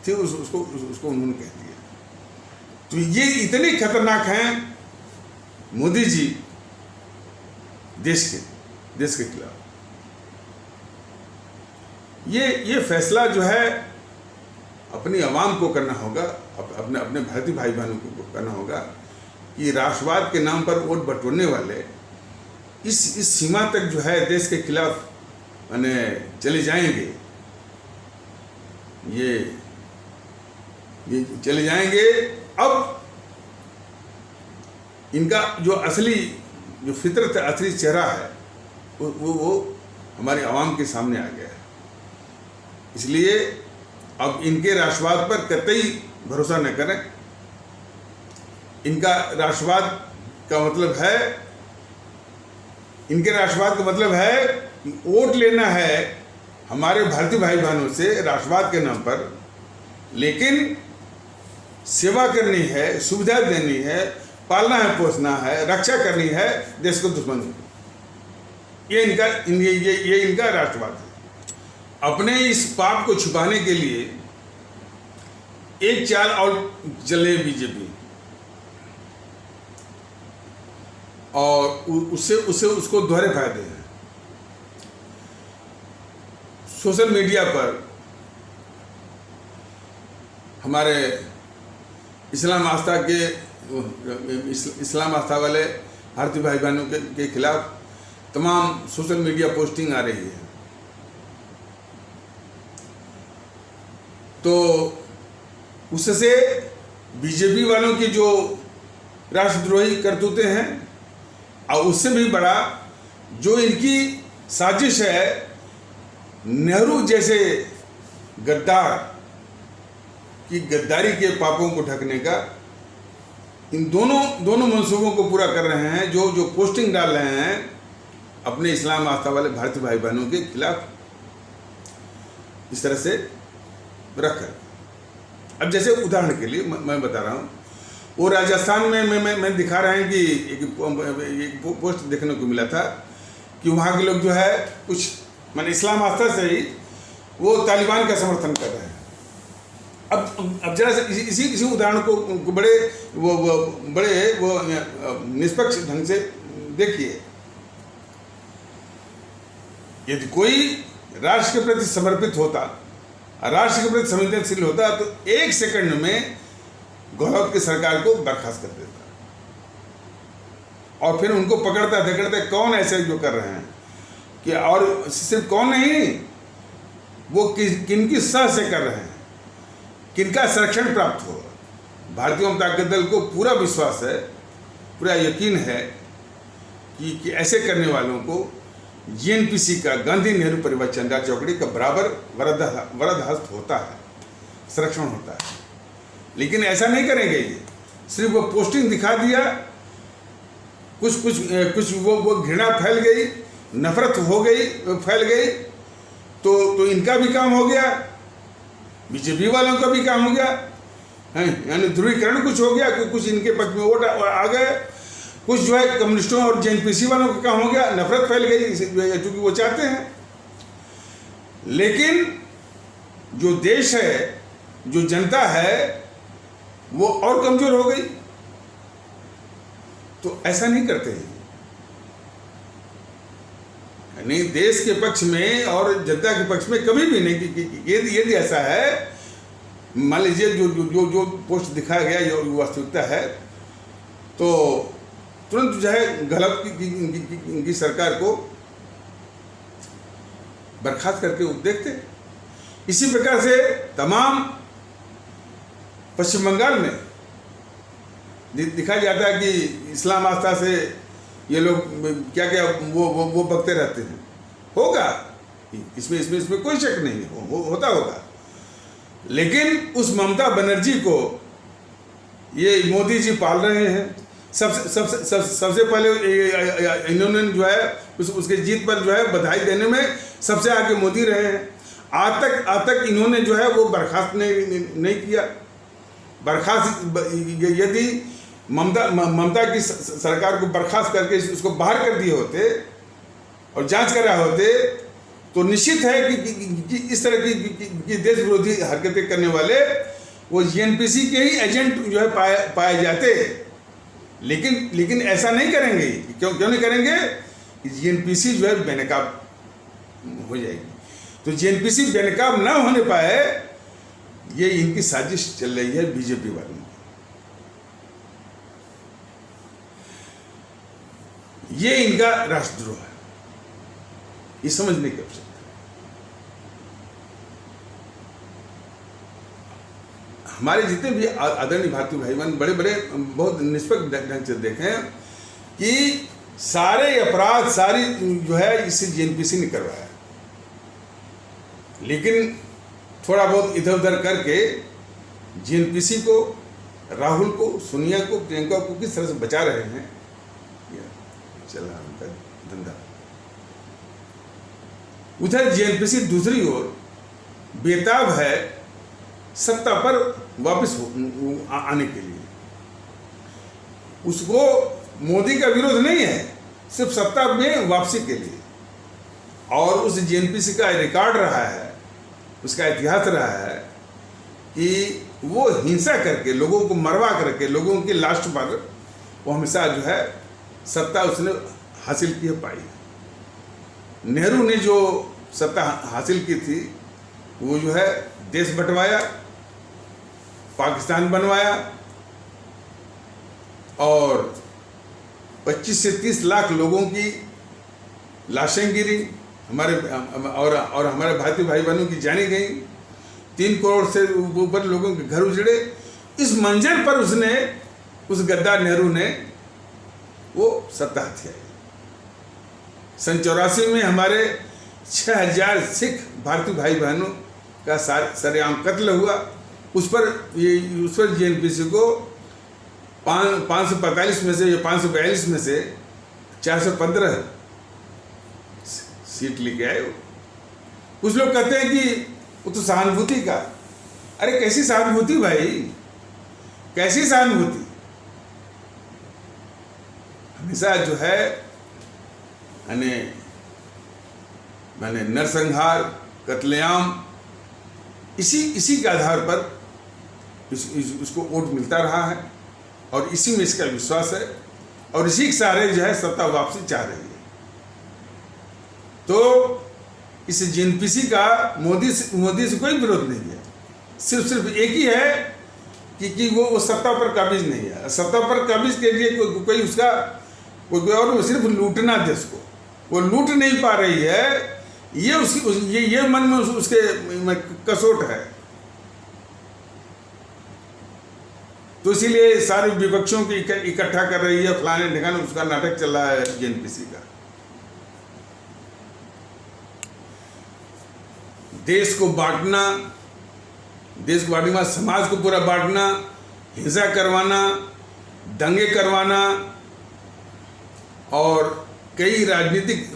A: थी उसको उन्होंने कह दिया। तो ये इतने खतरनाक हैं मोदी जी देश के खिलाफ। ये फैसला जो है अपनी आवाम को करना होगा, अपने भारतीय भाई बहनों को करना होगा कि राष्ट्रवाद के नाम पर वोट बटोरने वाले इस सीमा तक जो है देश के खिलाफ माने चले जाएंगे, ये चले जाएंगे। अब इनका जो असली जो फितरत असली चेहरा है वो हमारे आवाम के सामने आ गया है। इसलिए अब इनके राष्ट्रवाद पर कतई भरोसा न करें। इनका राष्ट्रवाद का मतलब है, इनके राष्ट्रवाद का मतलब है कि वोट लेना है हमारे भारतीय भाई बहनों से राष्ट्रवाद के नाम पर, लेकिन सेवा करनी है, सुविधा देनी है, पालना है, पोसना है, रक्षा करनी है देश को दुश्मन से। ये इनका राष्ट्रवाद है। अपने इस पाप को छुपाने के लिए एक चाल और चले बीजेपी, और उसको दोहरे फायदे हैं। सोशल मीडिया पर हमारे इस्लाम आस्था वाले भारतीय भाई बहनों के खिलाफ तमाम सोशल मीडिया पोस्टिंग आ रही है। तो उससे बीजेपी वालों की जो राष्ट्रद्रोही करतूतें हैं, और उससे भी बड़ा जो इनकी साजिश है नेहरू जैसे गद्दार की गद्दारी के पापों को ढकने का, इन दोनों मंसूबों को पूरा कर रहे हैं। जो पोस्टिंग डाल रहे हैं अपने इस्लाम आस्था वाले भारतीय भाई बहनों के खिलाफ इस तरह से रखकर। अब जैसे उदाहरण के लिए मैं बता रहा हूँ, वो राजस्थान में मैं दिखा रहा है कि एक पोस्ट देखने को मिला था कि वहाँ के लोग जो है कुछ माने इस्लाम आस्था से ही वो तालिबान का समर्थन कर रहे हैं। अब जरा से इसी उदाहरण को बड़े निष्पक्ष ढंग से देखिए। यदि कोई राष्ट्र के प्रति समर्पित होता, राष्ट्र के प्रति संवेदनशील होता, तो एक सेकंड में गहलोत की सरकार को बर्खास्त कर देता, और फिर उनको पकड़ता धकड़ता कौन ऐसे जो कर रहे हैं कि, और सिर्फ कौन नहीं, वो किनकी सह से कर रहे हैं, किनका संरक्षण प्राप्त हो। भारतीय जनता दल को पूरा विश्वास है, पूरा यकीन है कि ऐसे करने वालों को जीएनपीसी का, गांधी नेहरू परिवार चंदा चौकड़ी का बराबर वरद हस्त होता है, संरक्षण होता है। लेकिन ऐसा नहीं करेंगे ये, सिर्फ वो पोस्टिंग दिखा दिया, कुछ वो घृणा फैल गई, नफरत हो गई, फैल गई, तो इनका भी काम हो गया, बीजेपी वालों का भी काम हो गया, यानी ध्रुवीकरण कुछ हो गया, कुछ इनके पक्ष में वोट आ गए, कुछ जो है कम्युनिस्टों और जेएनपीसी वालों का काम हो गया, नफरत फैल गई क्योंकि वो चाहते हैं। लेकिन जो देश है, जो जनता है, वो और कमजोर हो गई। तो ऐसा नहीं करते हैं, नहीं देश के पक्ष में और जनता के पक्ष में कभी भी नहीं। यदि ऐसा है, मान लीजिए जो पोस्ट दिखाया गया जो वास्तविकता है, तो तुरंत जो है गहलोत की सरकार को बर्खास्त करके देखते। इसी प्रकार से तमाम पश्चिम बंगाल में दिखाया जाता है कि इस्लाम आस्था से ये लोग क्या क्या वो बकते रहते हैं। होगा, इसमें कोई शक नहीं, होता होगा। लेकिन उस ममता बनर्जी को ये मोदी जी पाल रहे हैं। सबसे पहले इन्होंने जो है उसके जीत पर जो है बधाई देने में सबसे आगे मोदी रहे हैं। आज तक इन्होंने जो है वो बर्खास्त नहीं किया। बर्खास्त यदि ममता की सरकार को बर्खास्त करके उसको बाहर कर दिए होते और जांच करा होते, तो निश्चित है कि इस तरह की देश विरोधी हरकतें करने वाले वो जीएनपीसी के ही एजेंट जो है पाए जाते। लेकिन ऐसा नहीं करेंगे। क्यों नहीं करेंगे? जीएनपीसी जो है बेनकाब हो जाएगी। तो जीएनपीसी बेनकाब ना होने पाए, ये इनकी साजिश चल रही है बीजेपी वालों की। ये इनका राष्ट्रद्रोह है, ये समझने की आवश्यकता है। हमारे जितने भी आदरणीय भारतीय भाई बहन बड़े बड़े बहुत निष्पक्ष ढंग से देखें कि सारे अपराध सारी जो है इसे जेएनपीसी ने करवाया, लेकिन थोड़ा बहुत इधर उधर करके जेएनपीसी को, राहुल को, सोनिया को, प्रियंका को किस तरह से बचा रहे हैं, चल रहा उनका धंधा। उधर जेएनपीसी दूसरी ओर बेताब है सत्ता पर वापस आने के लिए। उसको मोदी का विरोध नहीं है, सिर्फ सत्ता में वापसी के लिए। और उस जेएनपीसी का रिकॉर्ड रहा है, उसका इतिहास रहा है कि वो हिंसा करके, लोगों को मरवा करके, लोगों के लास्ट पर वो हमेशा जो है सत्ता उसने हासिल की है, पाई। नेहरू ने जो सत्ता हासिल की थी वो जो है देश बंटवाया, पाकिस्तान बनवाया और 25 से 30 लाख लोगों की लाशें गिरी, हमारे और हमारे भारतीय भाई बहनों की जानें गई, 3 करोड़ से ऊपर लोगों के घर उजड़े। इस मंजर पर उसने, उस गद्दार नेहरू ने वो सत्ता हथियाई। सन 84 में हमारे 6000 सिख भारतीय भाई बहनों का सरेआम कत्ल हुआ। उस पर जेएनपीसी को 545 में से या 542 में से 415 सीट लेके आए। कुछ लोग कहते हैं कि वो तो सहानुभूति का। अरे कैसी सहानुभूति भाई, कैसी सहानुभूति? हमेशा जो है मैंने नरसंहार, कत्लेआम, इसी के आधार पर उसको वोट मिलता रहा है और इसी में इसका विश्वास है और इसी के सहारे जो है सत्ता वापसी चाह रही है। तो इस जेएनपीसी का मोदी से कोई विरोध नहीं है, सिर्फ एक ही है कि वो सत्ता पर काबिज नहीं है। सत्ता पर काबिज के लिए कोई उसका कोई और सिर्फ लूटना देश को, वो लूट नहीं पा रही है, ये मन में उसके कसोट है। तो इसीलिए सारे विपक्षों को इकट्ठा कर रही है, फलाने ढिकाने उसका नाटक चल रहा है जेएनपीसी का। देश को बांटना, समाज को पूरा बांटना, हिंसा करवाना, दंगे करवाना और कई राजनीतिक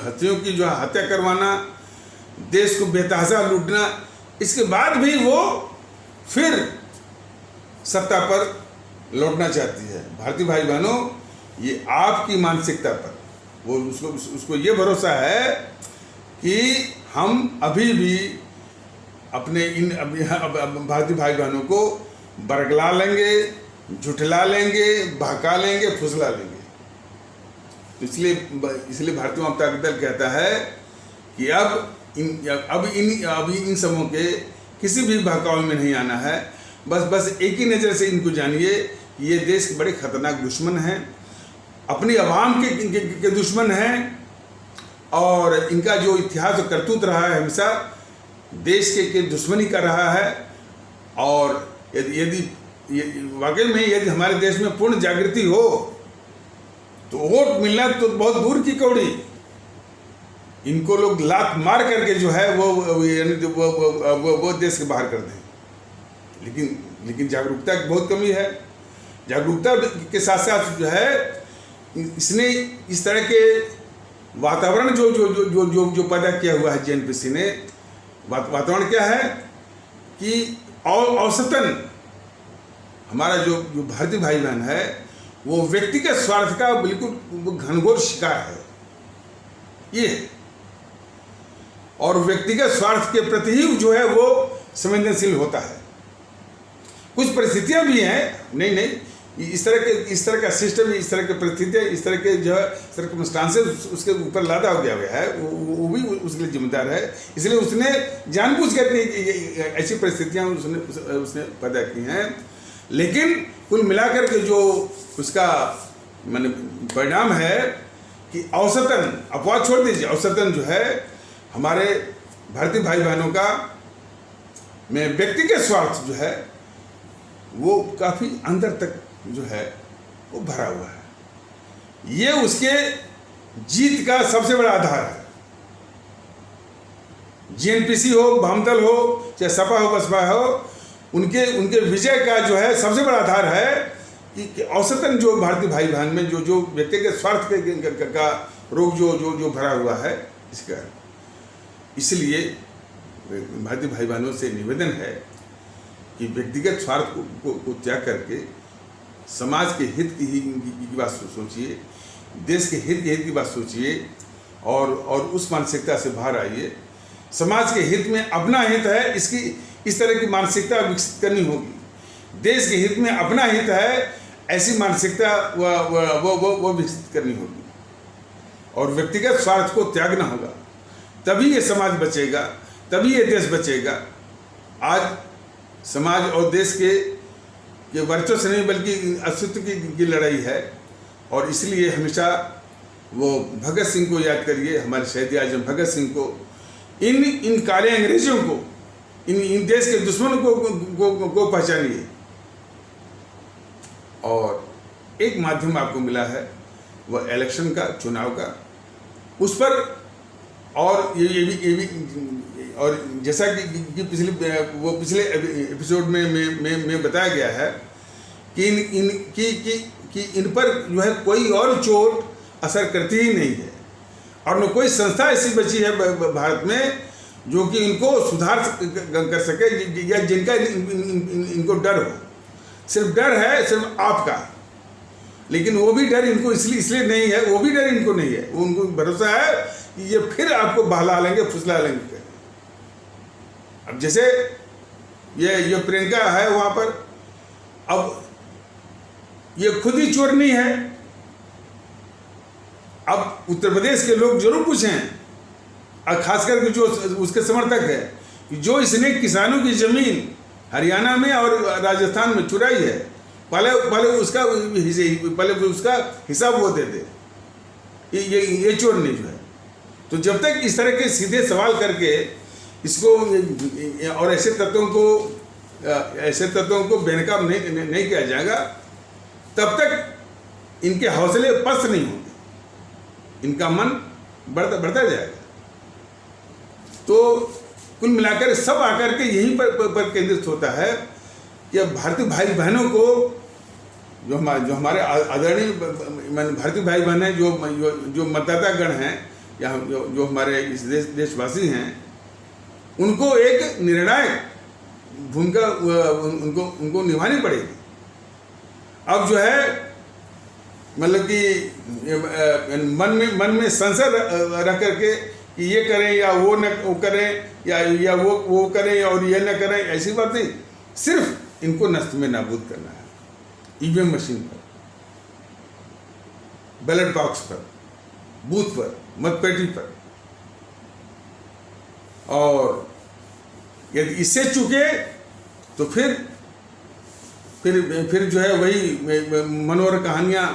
A: हत्याओं की जो हत्या करवाना, देश को बेतहाशा लूटना, इसके बाद भी वो फिर सत्ता पर लौटना चाहती है। भारतीय भाई बहनों, ये आपकी मानसिकता पर वो उसको ये भरोसा है कि हम अभी भी अपने इन भारतीय भाई बहनों को बरगला लेंगे, झुठला लेंगे, बहका लेंगे, फुसला लेंगे। इसलिए भारतीय जनता दल कहता है कि अब इन सबों के किसी भी बहकावे में नहीं आना है। बस एक ही नज़र से इनको जानिए, ये देश के बड़े खतरनाक दुश्मन हैं, अपनी आवाम के दुश्मन हैं और इनका जो इतिहास और करतूत रहा है हमेशा देश के दुश्मनी का रहा है। और यदि वाकई में यदि हमारे देश में पूर्ण जागृति हो तो वोट मिलना तो बहुत दूर की कौड़ी, इनको लोग लात मार करके जो है वो देश के बाहर कर दें। लेकिन जागरूकता की बहुत कमी है। जागरूकता के साथ साथ जो है इसने इस तरह के वातावरण जो पैदा किया हुआ है जेएनपीसी ने। वातावरण क्या है कि औसतन हमारा जो भारतीय भाई बहन है वो व्यक्तिगत स्वार्थ का बिल्कुल घनघोर शिकार है ये, और व्यक्तिगत स्वार्थ के प्रति ही जो है वो संवेदनशील होता है। कुछ परिस्थितियां भी हैं, नहीं इस तरह का सिस्टम, इस तरह की परिस्थितियां, इस तरह के जो है सर्कमस्टांसेस उसके ऊपर लादा हो गया है, वो भी उसके लिए जिम्मेदार है। इसलिए उसने जानबूझ कर ऐसी परिस्थितियां उसने पैदा की हैं। लेकिन कुल मिलाकर के जो उसका परिणाम है कि औसतन, अपवाद छोड़ दीजिए, औसतन जो है हमारे भारतीय भाई बहनों का में व्यक्तिगत स्वार्थ जो है वो काफ़ी अंदर तक जो है वो भरा हुआ है। ये उसके जीत का सबसे बड़ा आधार है। जीएनपीसी हो, वामदल हो, चाहे सपा हो, बसपा हो, उनके विजय का जो है सबसे बड़ा आधार है कि औसतन जो भारतीय भाई बहन में जो व्यक्तिगत स्वार्थ का रोग जो भरा हुआ है इसका। इसलिए भारतीय भाई बहनों से निवेदन है कि व्यक्तिगत स्वार्थ को त्याग करके समाज के हित की बात सोचिए, देश के हित की बात सोचिए और उस मानसिकता से बाहर आइए। समाज के हित में अपना हित है, इस तरह की मानसिकता विकसित करनी होगी। देश के हित में अपना हित है, ऐसी मानसिकता वो विकसित करनी होगी और व्यक्तिगत स्वार्थ को त्यागना होगा। तभी ये समाज बचेगा, तभी ये देश बचेगा। आज समाज और देश के वर्चस्व से नहीं बल्कि अस्तित्व की लड़ाई है और इसलिए हमेशा वो भगत सिंह को याद करिए, हमारे शहीद आजम भगत सिंह को, इन काले अंग्रेजों को, इन देश के दुश्मनों को पहचानिए। और एक माध्यम आपको मिला है वह इलेक्शन का, चुनाव का, उस पर और ये भी और जैसा कि पिछले एपिसोड में बताया गया है कि इन पर जो है कोई और चोट असर करती ही नहीं है और न कोई संस्था ऐसी बची है भारत में जो कि इनको सुधार कर सके या जिनका इनको डर हो। सिर्फ डर है सिर्फ आपका, लेकिन वो भी डर इनको इसलिए नहीं है, वो भी डर इनको नहीं है। उनको भरोसा है कि ये फिर आपको बहला लेंगे, फुसला लेंगे। अब जैसे ये प्रियंका है वहाँ पर, अब ये खुद ही चोर नहीं है। अब उत्तर प्रदेश के लोग जरूर पूछें, और खास करके जो उसके समर्थक है, कि जो इसने किसानों की जमीन हरियाणा में और राजस्थान में चुराई है, पहले उसका हिसाब वो दे दे। ये चोर नहीं जो है। तो जब तक इस तरह के सीधे सवाल करके इसको और ऐसे तत्वों को बेनकाब नहीं किया जाएगा, तब तक इनके हौसले पस्त नहीं होंगे, इनका मन बढ़ता जाएगा। तो कुल मिलाकर सब आकर के यहीं पर केंद्रित होता है कि भारतीय भाई बहनों को, जो हमारे आदरणीय भारतीय भाई बहन हैं, जो मतदाता गण हैं या जो हमारे इस देशवासी हैं, उनको एक निर्णायक भूमिका उनको निभानी पड़ेगी। अब जो है मतलब कि मन में संशय रख करके कि ये करें या वो करें या वो करें और ये न करें, ऐसी बात नहीं। सिर्फ इनको नष्ट में नाबूद करना है। ईवीएम मशीन पर, बैलेट बॉक्स पर, बूथ पर, मतपेटी पर। और यदि इससे चूके तो फिर जो है वही मनोहर कहानियां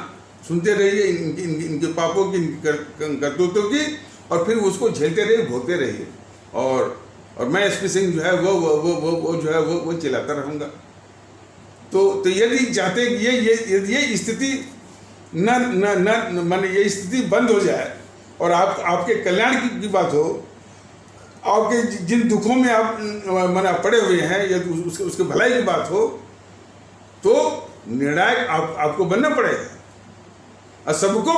A: सुनते रहिए इनके पापों की, करतूतों की, और फिर उसको झेलते रहिए, भोगते रहिए। और मैं एसपी सिंह जो है वो जो है वो चिल्लाता रहूँगा। तो यदि चाहते हैं कि ये स्थिति माने ये स्थिति बंद हो जाए और आपके कल्याण की बात हो, आपके जिन दुखों में आप माने पड़े हुए हैं या उसके भलाई की बात हो, तो निर्णायक आपको बनना पड़ेगा। और सबको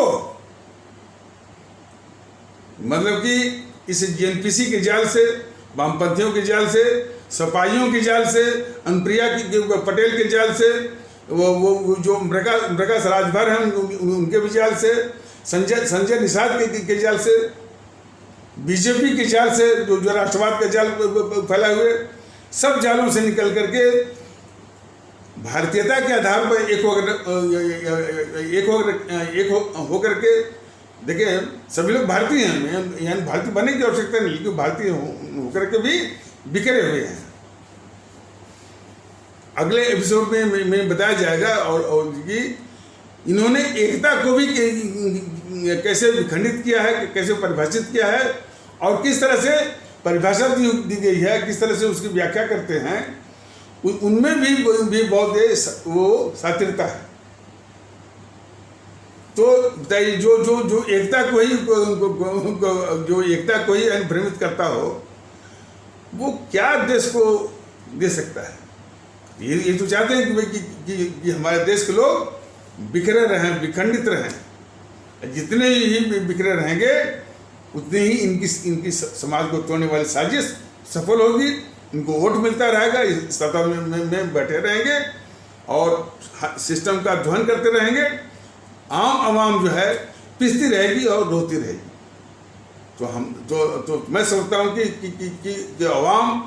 A: मतलब कि इस जीएनपीसी के जाल से, वामपंथियों के जाल से, सपाइयों के जाल से, अनुप्रिया पटेल के जाल से, वो जो प्रकाश राजभर हैं उनके भी जाल से, संजय निषाद के जाल से, बीजेपी के जाल से, जो राष्ट्रवाद का जाल फैला हुए, सब जालों से निकल करके भारतीयता के आधार पर एक होकर के, देखिए सभी लोग भारतीय हैं, यानी भारतीय बनने की आवश्यकता नहीं, लेकिन भारतीय होकर के भी बिखरे हुए हैं। अगले एपिसोड में बताया जाएगा और कि इन्होंने एकता को भी कैसे विखंडित किया है, कैसे परिभाषित किया है और किस तरह से परिभाषा दी गई है, किस तरह से उसकी व्याख्या करते हैं, उनमें भी बहुत वो सातिरता है। तो जो एकता को ही जो एकता को ही भ्रमित करता हो, वो क्या देश को दे सकता है? ये तो चाहते हैं कि हमारे देश के लोग बिखरे रहें, विखंडित रहें। जितने ही बिखरे रहेंगे उतने ही इनकी समाज को तोड़ने वाली साजिश सफल होगी, इनको वोट मिलता रहेगा, सत्ता में बैठे रहेंगे और सिस्टम का ध्वंस करते रहेंगे। आम आवाम जो है पिसती रहेगी और रोती रहेगी। तो मैं समझता हूँ कि आवाम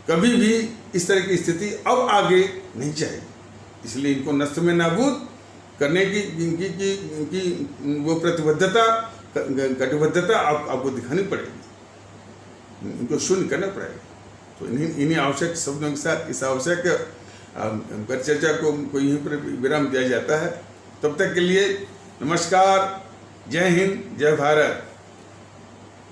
A: कभी भी इस तरह की स्थिति अब आगे नहीं चाहेगी, इसलिए इनको नष्ट में नाबूद करने की इनकी वो प्रतिबद्धता, कटिबद्धता आपको दिखानी पड़ेगी, इनको शून्य करना पड़ेगा। तो इन्हीं आवश्यक शब्दों के साथ इस आवश्यक परिचर्चा को यहीं पर विराम दिया जाता है। तब तक के लिए नमस्कार, जय हिंद, जय भारत।